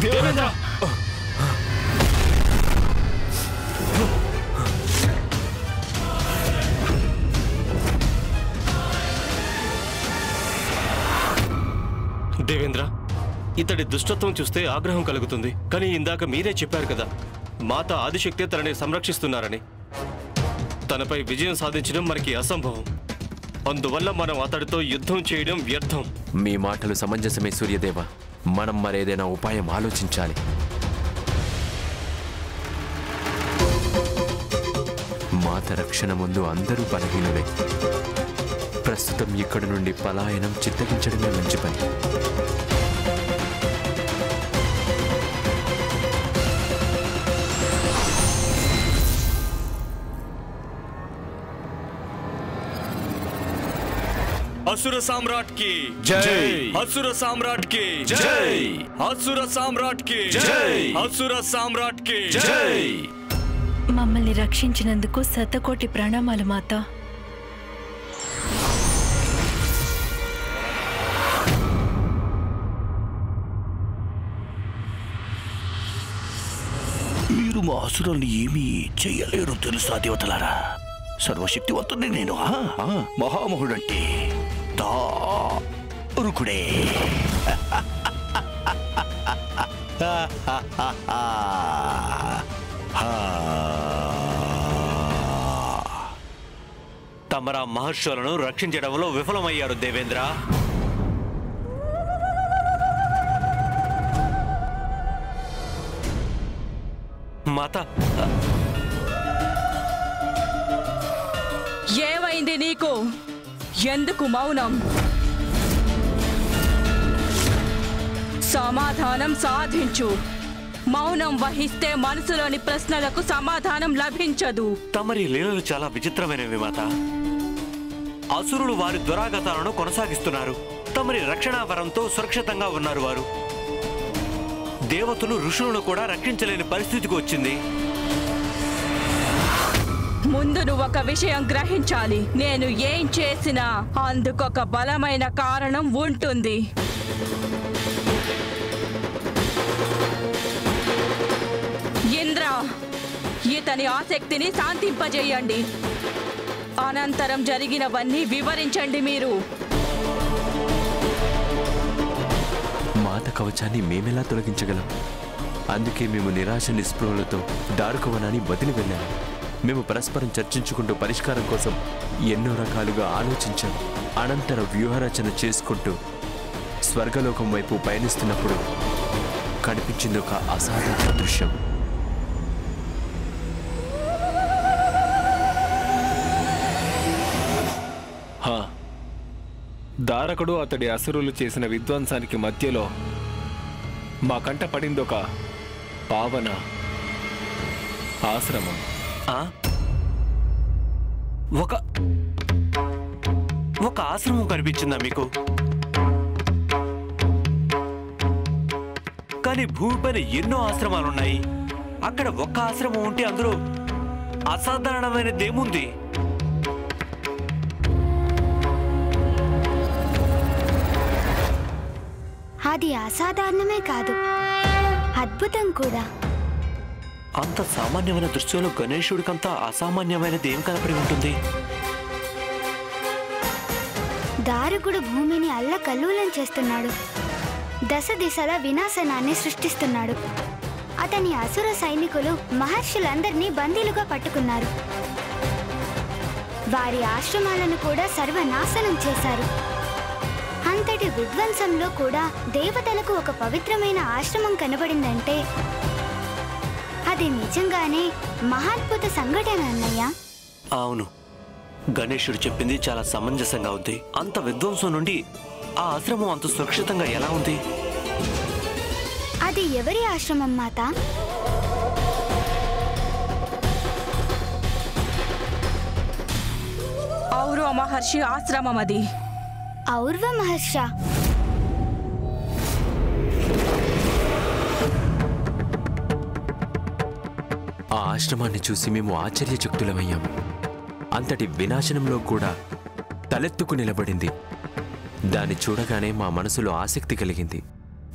దేవేంద్ర దేవేంద్ర ఇతడి దుష్టత్వం చూస్తే ఆగ్రహం కలుగుతుంది. కానీ ఇందాక మీరే చెప్పారు కదా, మాత ఆదిశక్తి తనని సంరక్షిస్తున్నారని. తనపై విజయం సాధించడం మనకి అసంభవం. అందువల్ల మనం అతడితో యుద్ధం చేయడం వ్యర్థం. మీ మాటలు సమంజసమే సూర్యదేవ. మనం మరేదైనా ఉపాయం ఆలోచించాలి. మాత రక్షణ ముందు అందరూ బలహీనులే. ప్రస్తుతం ఇక్కడి నుండి పలాయనం చిత్తగించడమే మంచి పని. असुर सम्राट की जय, असुर सम्राट की जय, असुर सम्राट की जय, असुर सम्राट की जय. మమ్మల్ని రక్షించినందుకు శతకోటి ప్రణామాలు మాత. మీరు మా అసురుల్ని ఏమీ చెయ్యలేరు తెలుసా దేవతలారా. సర్వశక్తివంతుడిని నేను. మహామహుడంటే రుకుడే. తమరా మహర్షులను రక్షించడంలో విఫలమయ్యారు దేవేంద్ర. మాత, ఏమైంది నీకు? ఎందుకు మౌనం? సమాధానం సాధించు. మౌనం వహిస్తే మనసులోని ప్రశ్నలకు సమాధానం లభించదు. తమరి లీలలు చాలా విచిత్రమైనవి మాత. అసురులు వారి దురాగతాలను కొనసాగిస్తున్నారు. తమరి రక్షణావరంతో సురక్షితంగా ఉన్నారు వారు. దేవతలు ఋషులను కూడా రక్షించలేని పరిస్థితికి వచ్చింది. ముందు నువ్వు ఒక విషయం గ్రహించాలి. నేను ఏం చేసినా అందుకొక బలమైన కారణం ఉంటుంది. ఇంద్ర, ఇతని ఆసక్తిని శాంతింపజేయండి. అనంతరం జరిగినవన్నీ వివరించండి. మీరు మాత కవచాన్ని మేమెలా తొలగించగలం? అందుకే మేము నిరాశ నిస్పృహలతో దారుకవనాన్ని వదిలి వెళ్ళాము. మేము పరస్పరం చర్చించుకుంటూ పరిష్కారం కోసం ఎన్నో రకాలుగా ఆలోచించాం. అనంతర వ్యూహరచన చేసుకుంటూ స్వర్గలోకం వైపు పయనిస్తున్నప్పుడు కనిపించింది ఒక అసాధారణ దృశ్యం. దారకుడు అతడి అసురులు చేసిన విధ్వంసానికి మధ్యలో మా కంట పడిందొక పావన ఆశ్రమం. ఒక ఆశ్రమం కనిపించిందా మీకు? కానీ భూమిపైన ఎన్నో ఆశ్రమాలున్నాయి. అక్కడ ఒక్క ఆశ్రమం ఉంటే అందులో అసాధారణమైనదేముంది? అది అసాధారణమే కాదు, అద్భుతం కూడా. అంత సామాన్యమైన దృశ్యంలో గణేశుడికంతా అసామాన్యమైనది ఏం కనపడి ఉంటుంది? దారుకుడు భూమిని అల్లకల్లోలం చేస్తున్నాడు. దశ దిశల వినాశనాన్ని సృష్టిస్తున్నాడు. అతని అసుర సైనికులు మహర్షులందరినీ బందీలుగా పట్టుకున్నారు. వారి ఆశ్రమాలను కూడా సర్వనాశనం చేశారు. అంతటి విధ్వంసంలో కూడా దేవతలకు ఒక పవిత్రమైన ఆశ్రమం కనబడిందంటే అది నిజంగానే మహాద్భుత సంఘటన అన్నయ్య. అవును, గణేశుడు చెప్పింది చాలా సమంజసంగా ఉంది. అంత విధ్వంసం నుండి ఆ ఆశ్రమం అంత సురక్షితంగా ఎలా ఉంది? అది ఎవరి ఆశ్రమం మాత? ఔరవ మహర్షి ఆశ్రమం అది. ఔర్వ మహర్ష? ఆ ఆశ్రమాన్ని చూసి మేము ఆశ్చర్యచకితులమయ్యాము. అంతటి వినాశనంలో కూడా తలెత్తుకు నిలబడింది. దాన్ని చూడగానే మా మనసులో ఆసక్తి కలిగింది.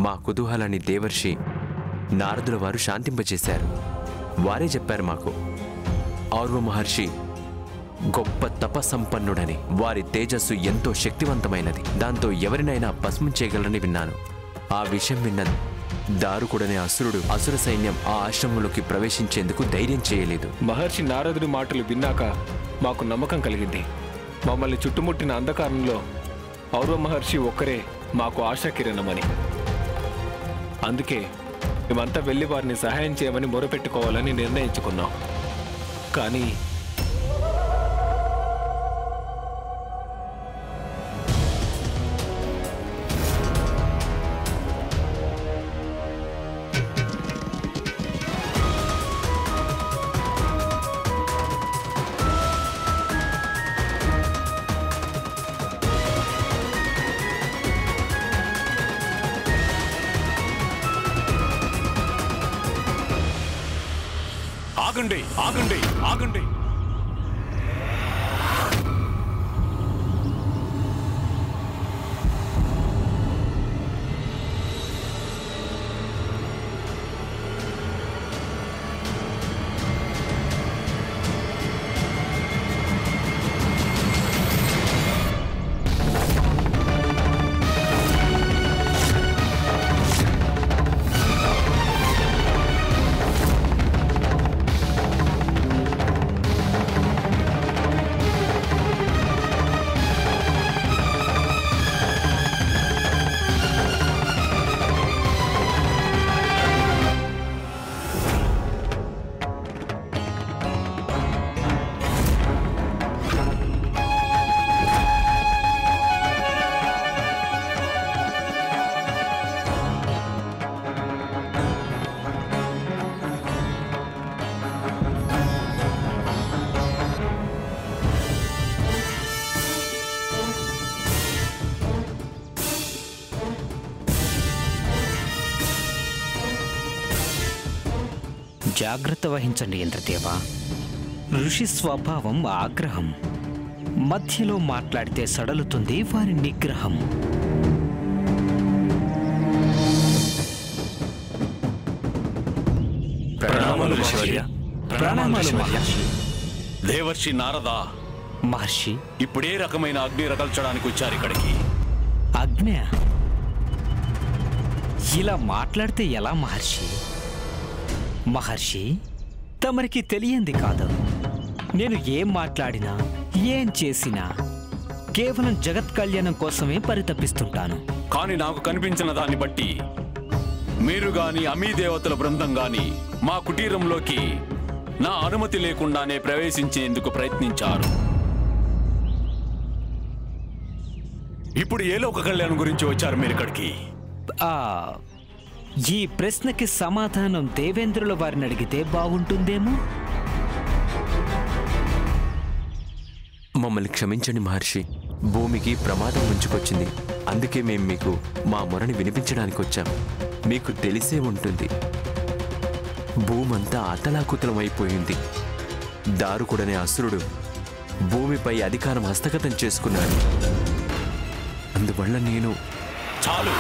మా కుతూహలాన్ని దేవర్షి నారదుల వారు శాంతింపజేశారు. వారే చెప్పారు మాకు ఔర్వ మహర్షి గొప్ప తపసంపన్నుడని, వారి తేజస్సు ఎంతో శక్తివంతమైనది, దాంతో ఎవరినైనా భస్మం చేయగలరని విన్నాను. ఆ విషయం విన్న దారుకుడనే అసుర సైన్యం ఆ ఆశ్రమంలోకి ప్రవేశించేందుకు ధైర్యం చేయలేదు. మహర్షి నారదుడి మాటలు విన్నాక మాకు నమ్మకం కలిగింది. మమ్మల్ని చుట్టుముట్టిన అంధకారంలో ఔర్వ మహర్షి ఒక్కరే మాకు ఆశాకిరణమని. అందుకే మేమంతా వెళ్ళి వారిని సహాయం చేయమని మొరపెట్టుకోవాలని నిర్ణయించుకున్నాం. కానీ ఆగండి, ఆగండి, ఆగండి. జాగ్రత్త వహించండి ఇంద్రదేవ. ఋషి స్వభావం ఆగ్రహం. మధ్యలో మాట్లాడితే సడలుతుంది వారి నిగ్రహం. ప్రణామాలు మహర్షి. ప్రణామాలు మహర్షి. దేవర్షి నారదా మహర్షి, ఇప్పుడే రకమైన అగ్ని రగల్చడానికి వచ్చారు ఇక్కడికి. అగ్ని? ఇలా మాట్లాడితే ఎలా మహర్షి? మహర్షి, తమరికి తెలియంది కాదు. నేను ఏం మాట్లాడినా ఏం చేసినా కేవలం జగత్ కళ్యాణం కోసమే పరితపిస్తుంటాను. కానీ నాకు కనిపించిన దాన్ని బట్టి మీరు గాని అమీ దేవతల బృందం గాని మా కుటీరంలోకి నా అనుమతి లేకుండానే ప్రవేశించేందుకు ప్రయత్నించారు. ఇప్పుడు ఏ లోక కళ్యాణం గురించి వచ్చారు మీరు ఇక్కడికి? ఈ ప్రశ్నకి సమాధానం దేవేంద్రుల వారిని అడిగితే బాగుంటుందేమో. మమ్మల్ని క్షమించండి మహర్షి, భూమికి ప్రమాదం ముంచుకొచ్చింది. అందుకే మేము మీకు మా మొరని వినిపించడానికి వచ్చాం. మీకు తెలిసే ఉంటుంది, భూమంతా అతలాకుతలం అయిపోయింది. దారుకుడనే అసురుడు భూమిపై అధికారం హస్తగతం చేసుకున్నాడు. అందువల్ల నేను చాలు.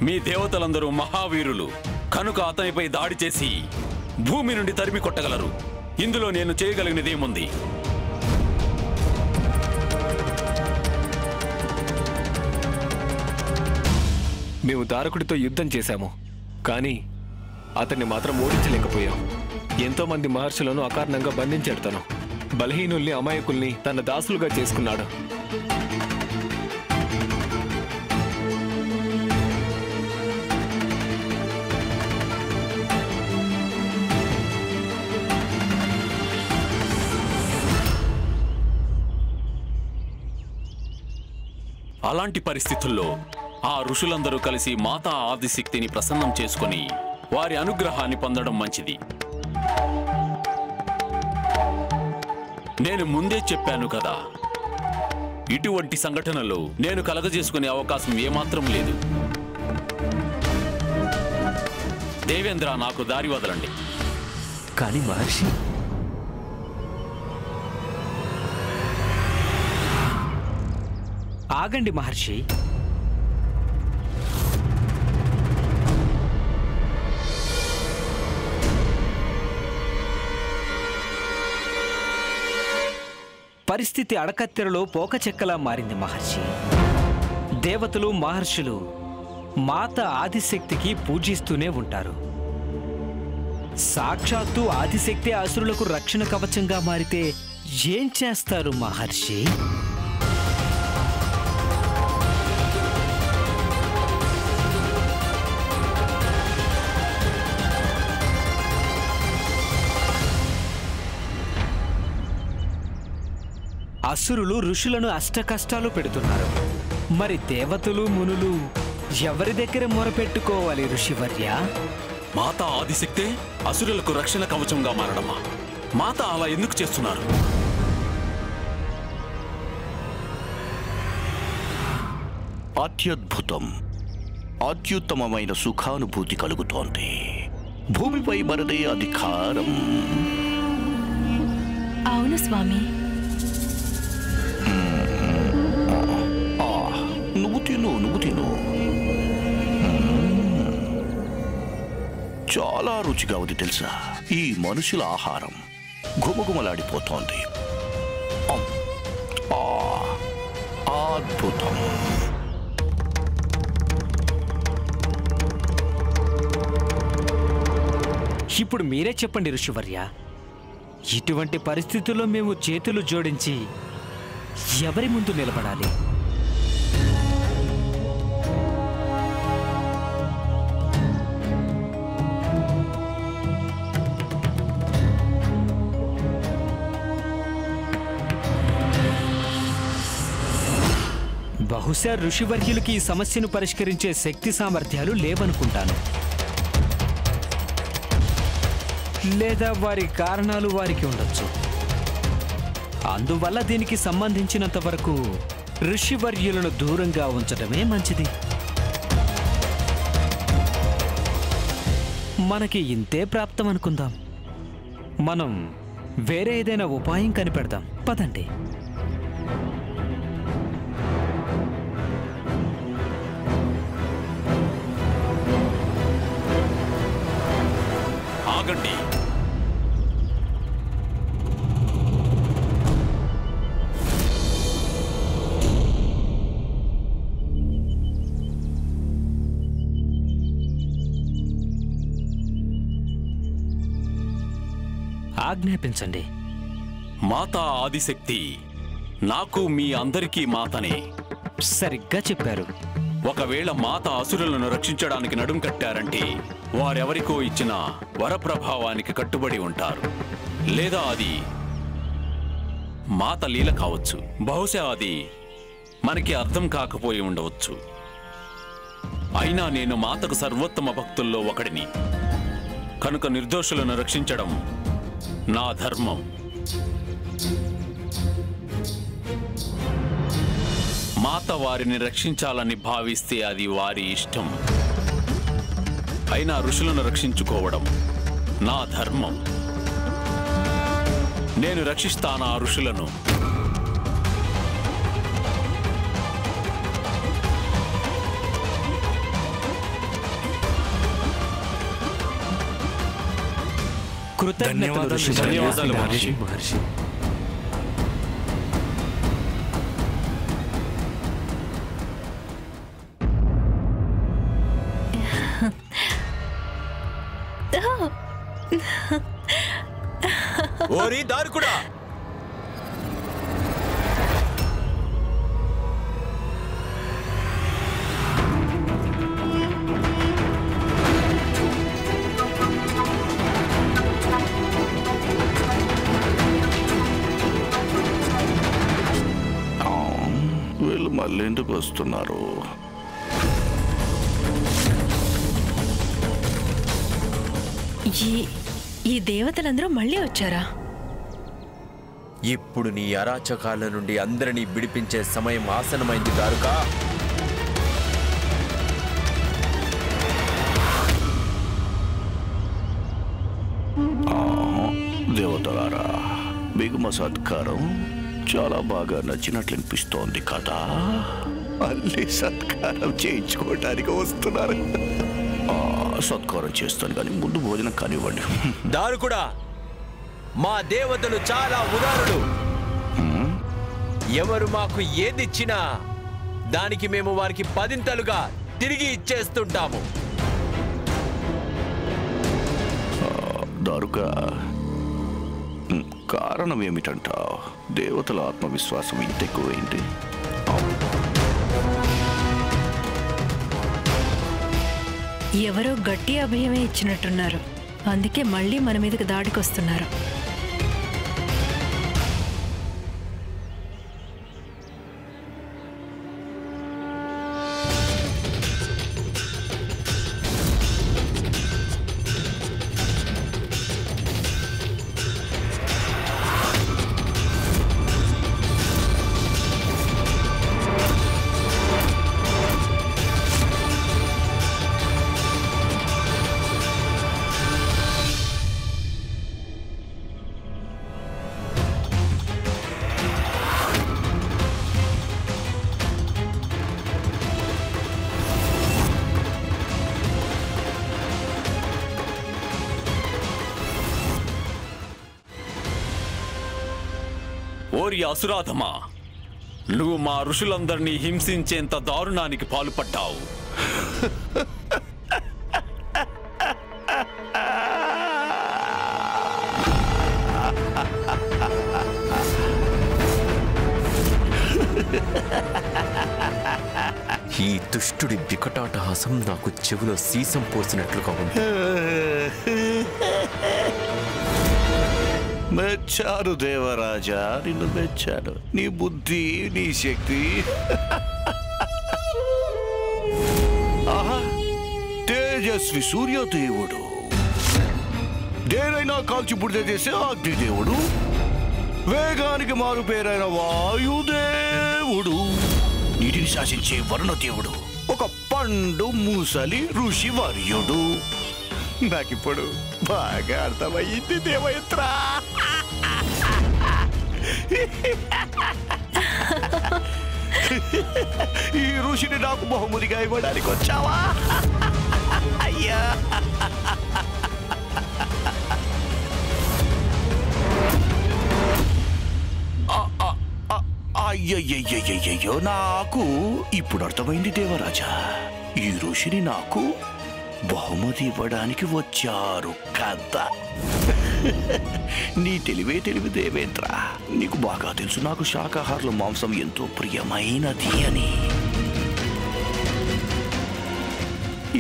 మీ దేవతలందరూ మహావీరులు కనుక అతనిపై దాడి చేసి భూమి నుండి తరిమి కొట్టగలరు. ఇందులో నేను చేయగలిగినదేముంది? మేము దారకుడితో యుద్ధం చేశాము, కానీ అతన్ని మాత్రం ఓడించలేకపోయాం. ఎంతో మంది మహర్షులను అకారణంగా బంధించాడు. తను బలహీనుల్ని, అమాయకుల్ని తన దాసులుగా చేసుకున్నాడు. అలాంటి పరిస్థితుల్లో ఆ ఋషులందరూ కలిసి మాతా ఆదిశక్తిని ప్రసన్నం చేసుకుని వారి అనుగ్రహాన్ని పొందడం మంచిది. నేను ముందే చెప్పాను కదా, ఇటువంటి సంఘటనలు నేను కలగజేసుకునే అవకాశం ఏమాత్రం లేదు. దేవేంద్ర, నాకు దారి వదలండి. కానీ మహర్షి, ఆగండి మహర్షి. పరిస్థితి అడకత్తెరలో పోకచెక్కలా మారింది మహర్షి. దేవతలు మహర్షులు మాత ఆదిశక్తికి పూజిస్తూనే ఉంటారు. సాక్షాత్తు ఆదిశక్తి అసురులకు రక్షణ కవచంగా మారితే ఏం చేస్తారు మహర్షి? అసురులు ఋషులను అష్టకష్టాలు పెడుతున్నారు. మరి దేవతలు మునులు ఎవరి దగ్గర మొరపెట్టుకోవాలి ఋషివర్య? మాత ఆదిశక్తే అసురులకు రక్షణ కవచంగా మారడమా? మాత అలా ఎందుకు చేస్తున్నారు? అత్యద్భుతం, అత్యుత్తమమైన సుఖానుభూతి కలుగుతోంది. భూమిపై మనదే అధికారం. అవును స్వామి. నువ్వు తిను. చాలా రుచిగా ఉంది తెలుసా? ఈ మనుషుల ఆహారం గుమగుమలాడిపోతోంది. అద్భుతం. ఇప్పుడు మీరే చెప్పండి ఋషివర్య, ఇటువంటి పరిస్థితుల్లో మేము చేతులు జోడించి ఎవరి ముందు నిలబడాలి? బహుశా ఋషివర్యులకి ఈ సమస్యను పరిష్కరించే శక్తి సామర్థ్యాలు లేవనుకుంటాను. లేదా వారి కారణాలు వారికి ఉండొచ్చు. అందువల్ల దీనికి సంబంధించినంత వరకు ఋషివర్యులను దూరంగా ఉంచడమే మంచిది. మనకి ఇంతే ప్రాప్తం అనుకుందాం. మనం వేరే ఏదైనా ఉపాయం కనిపెడదాం. పదండి. ఆగండి. ఆజ్ఞాపించండి. మాతా ఆదిశక్తి నాకు మీ అందరికీ మాతనే. సరిగ్గా చెప్పారు. ఒకవేళ మాత అసురులను రక్షించడానికి నడుం కట్టారంటే వారెవరికో ఇచ్చిన వరప్రభావానికి కట్టుబడి ఉంటారు. లేదా అది మాత లీల కావచ్చు. బహుశా అది మనకి అర్థం కాకపోయి ఉండవచ్చు. అయినా నేను మాతకు సర్వోత్తమ భక్తుల్లో ఒకడిని కనుక నిర్దోషులను రక్షించడం నా ధర్మం. మాత వారిని రక్షించాలని భావిస్తే అది వారి ఇష్టం. అయినా ఋషులను రక్షించుకోవడం నా ధర్మం. నేను రక్షిస్తాను ఆ ఋషులను. కృతజ్ఞతలు ధన్యవాదాలు మహర్షి. ఓరి దారుకుడా! వీళ్ళు మళ్ళీ ఎందుకు వస్తున్నారు? ఈ దేవతలందరూ మళ్ళీ వచ్చారా? ఇప్పుడు నీ అరాచకాల నుండి అందరినీ విడిపించే సమయం ఆసనమైంది దారుకా. దేవతలారా, మీకు మా సత్కారం చాలా బాగా నచ్చినట్లు అనిపిస్తోంది కదా. మళ్ళీ సత్కారం చేయించుకోవడానికి వస్తున్నారు. సత్కారం చేస్తాను కానీ ముందు భోజనం కానివ్వండి. దారు కూడా మా దేవతలు చాలా ఉదారులు. ఎవరు మాకు ఏదిచ్చినా దానికి మేము వారికి 10ంతలుగా తిరిగి ఇచ్చేస్తుంటాము. దారుగా కారణం ఏమిటంటావు? దేవతల ఆత్మవిశ్వాసం ఇంత ఎక్కువైంది. ఎవరో గట్టి అభయమే ఇచ్చినట్టున్నారు. అందుకే మళ్ళీ మన మీదకి దాడికొస్తున్నారు. ఓరి అసురాధమా, నువ్వు మా ఋషులందరినీ హింసించేంత దారుణానికి పాల్పడ్డావు. ఈ దుష్టుడి వికటాటహాసం నాకు చెవిలో సీసం పోసినట్లుగా ఉంది. మెచ్చాను దేవరాజా, నిన్ను మెచ్చాను. నీ బుద్ధి, నీ శక్తి. ఆహా, తేజస్వి సూర్యదేవుడు, దేనైనా కాల్చి బుడిద చేసే అగ్నిదేవుడు, వేగానికి మారు పేరైన వాయుదేవుడు, నీటిని శాసించే వరుణదేవుడు, ఒక పండు ముసలి ఋషి వర్యుడు. నాకిప్పుడు బాగా అర్థమయ్యింది దేవయత్ర. ఈ ఋషిని నాకు బహుమతిగా ఇవ్వడానికి వచ్చావా? అయ్యా, అయ్యయ్యయ్యయ్యో, నాకు ఇప్పుడు అర్థమైంది దేవరాజా. ఈ ఋషిని నాకు బహుమతి ఇవ్వడానికి వచ్చారు కదా. నీ తెలివే తెలివి దేవేంద్ర. నీకు బాగా తెలుసు నాకు శాకాహారుల మాంసం ఎంతో ప్రియమైనది అని.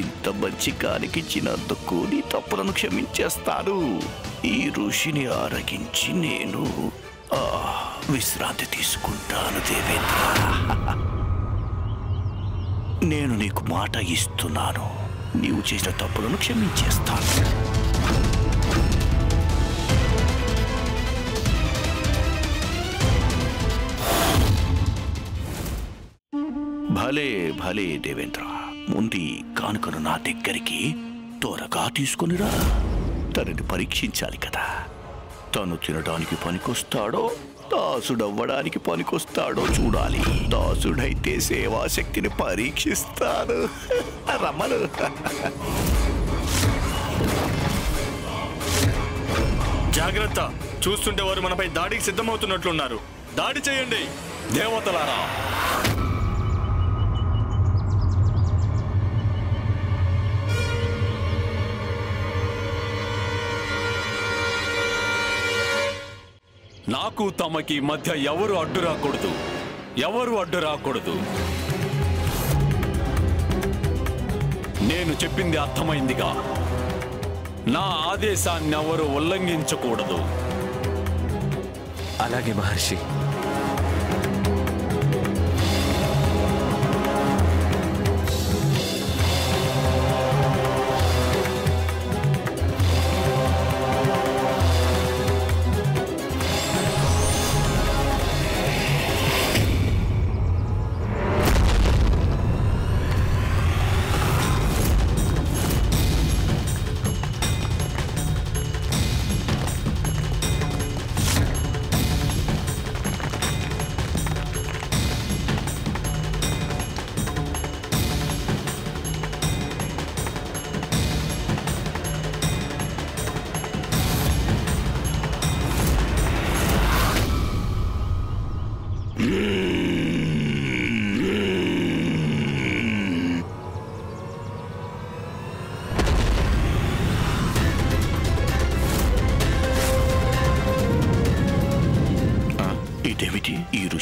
ఇంత మంచి కానికిచ్చినందుకు నీ తప్పులను క్షమించేస్తాను. ఈ ఋషిని ఆరగించి నేను విశ్రాంతి తీసుకుంటాను దేవేంద్ర. నేను నీకు మాట ఇస్తున్నాను, నీవు చేసిన తప్పులను క్షమించేస్తాను. భలే భలే దేవేంద్ర, ముందు కానుకను నా దగ్గరికి త్వరగా తీసుకునిరా. తనని పరీక్షించాలి కదా. తను తినడానికి పనికొస్తాడో, దాసుడవ్వడానికి పనికొస్తాడో చూడాలి. దాసుడైతే సేవాశక్తిని పరీక్షిస్తాను. రమ్మను. జాగ్రత్త, చూస్తుంటే వారు మనపై దాడికి సిద్ధమవుతున్నట్లున్నారు. దాడి చేయండి దేవతలారా. నాకు తమకి మధ్య ఎవరు అడ్డు రాకూడదు, ఎవరు అడ్డు రాకూడదు. నేను చెప్పింది అర్థమైందిగా. నా ఆదేశాన్ని ఎవరు ఉల్లంఘించకూడదు. అలాగే మహర్షి.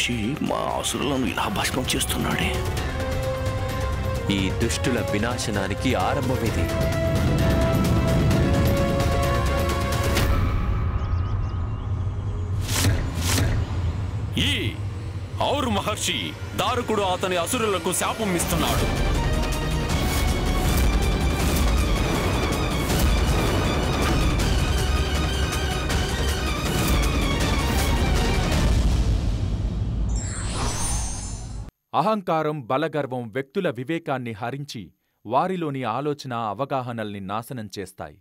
మహర్షి మా అసురులను ఇలా భస్మం చేస్తున్నాడే. ఈ దుష్టుల వినాశనానికి ఆరంభమిది. ఈ ఔర్ మహర్షి దారుకుడు అతని అసురులకు శాపం ఇస్తున్నాడు. అహంకారం, బలగర్వం వ్యక్తుల వివేకాన్ని హరించి వారిలోని ఆలోచన, అవగాహనల్ని నాశనం చేస్తాయి.